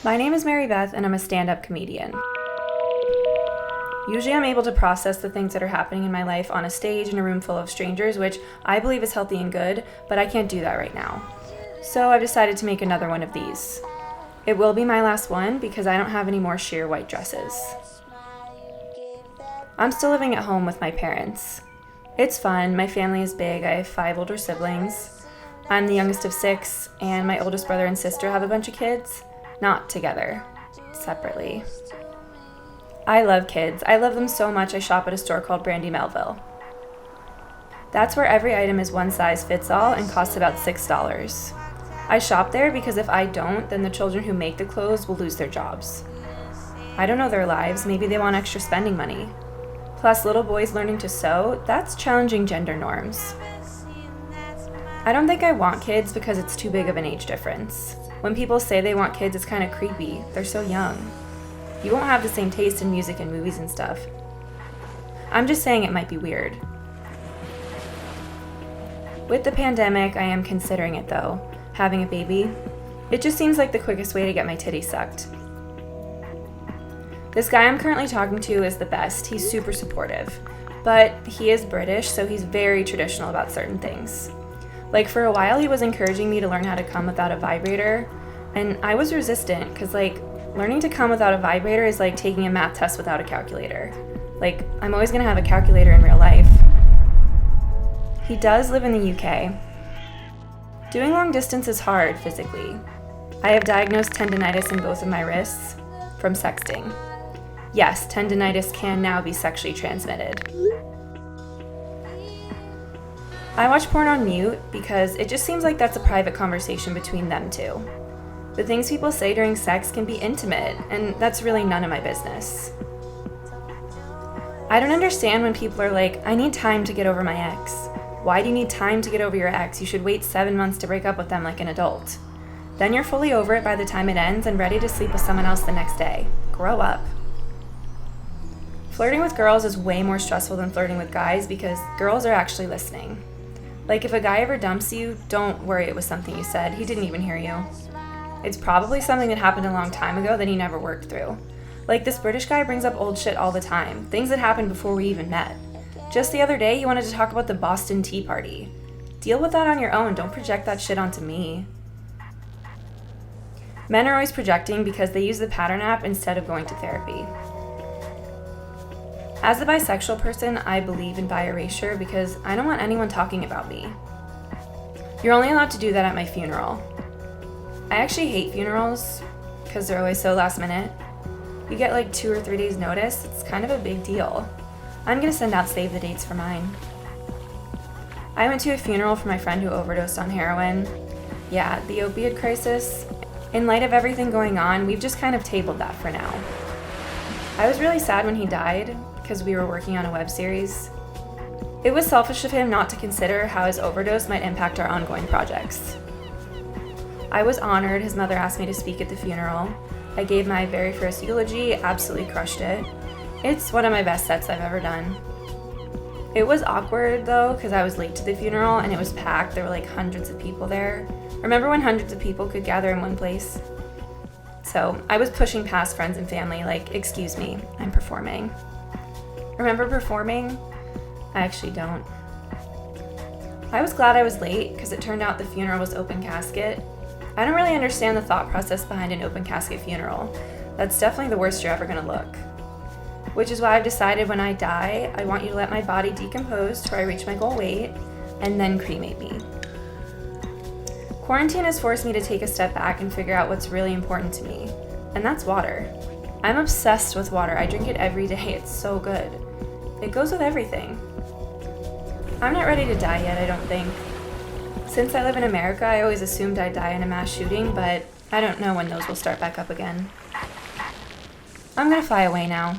My name is Beth, and I'm a stand-up comedian. Usually I'm able to process the things that are happening in my life on a stage in a room full of strangers, which I believe is healthy and good, but I can't do that right now. So I've decided to make another one of these. It will be my last one because I don't have any more sheer white dresses. I'm still living at home with my parents. It's fun, my family is big, I have 5 older siblings. I'm the youngest of 6, and my oldest brother and sister have a bunch of kids. Not together, separately. I love kids. I love them so much I shop at a store called Brandy Melville. That's where every item is one size fits all and costs about $6. I shop there because if I don't, then the children who make the clothes will lose their jobs. I don't know their lives, maybe they want extra spending money. Plus, little boys learning to sew, that's challenging gender norms. I don't think I want kids because it's too big of an age difference. When people say they want kids, it's kind of creepy. They're so young. You won't have the same taste in music and movies and stuff. I'm just saying it might be weird. With the pandemic, I am considering it though. Having a baby. It just seems like the quickest way to get my titties sucked. This guy I'm currently talking to is the best. He's super supportive. But he is British, so he's very traditional about certain things. Like for a while, he was encouraging me to learn how to come without a vibrator, and I was resistant because learning to come without a vibrator is like taking a math test without a calculator. I'm always gonna have a calculator in real life. He does live in the UK. Doing long distance is hard physically. I have diagnosed tendinitis in both of my wrists from sexting. Yes, tendinitis can now be sexually transmitted. I watch porn on mute because it just seems like that's a private conversation between them two. The things people say during sex can be intimate, and that's really none of my business. I don't understand when people are like, I need time to get over my ex. Why do you need time to get over your ex? You should wait 7 months to break up with them like an adult. Then you're fully over it by the time it ends and ready to sleep with someone else the next day. Grow up. Flirting with girls is way more stressful than flirting with guys because girls are actually listening. If a guy ever dumps you, don't worry it was something you said. He didn't even hear you. It's probably something that happened a long time ago that he never worked through. This British guy brings up old shit all the time, things that happened before we even met. Just the other day, he wanted to talk about the Boston Tea Party. Deal with that on your own, don't project that shit onto me. Men are always projecting because they use the pattern app instead of going to therapy. As a bisexual person, I believe in bi erasure because I don't want anyone talking about me. You're only allowed to do that at my funeral. I actually hate funerals because they're always so last minute. You get 2 or 3 days notice, it's kind of a big deal. I'm gonna send out save the dates for mine. I went to a funeral for my friend who overdosed on heroin. Yeah, the opioid crisis. In light of everything going on, we've just kind of tabled that for now. I was really sad when he died because we were working on a web series. It was selfish of him not to consider how his overdose might impact our ongoing projects. I was honored his mother asked me to speak at the funeral. I gave my very first eulogy, absolutely crushed it. It's one of my best sets I've ever done. It was awkward though, because I was late to the funeral and it was packed. There were hundreds of people there. Remember when hundreds of people could gather in one place? So I was pushing past friends and family excuse me, I'm performing. Remember performing? I actually don't. I was glad I was late because it turned out the funeral was open casket. I don't really understand the thought process behind an open casket funeral. That's definitely the worst you're ever gonna look. Which is why I've decided when I die, I want you to let my body decompose till I reach my goal weight, and then cremate me. Quarantine has forced me to take a step back and figure out what's really important to me, and that's water. I'm obsessed with water. I drink it every day. It's so good. It goes with everything. I'm not ready to die yet, I don't think. Since I live in America, I always assumed I'd die in a mass shooting, but I don't know when those will start back up again. I'm gonna fly away now.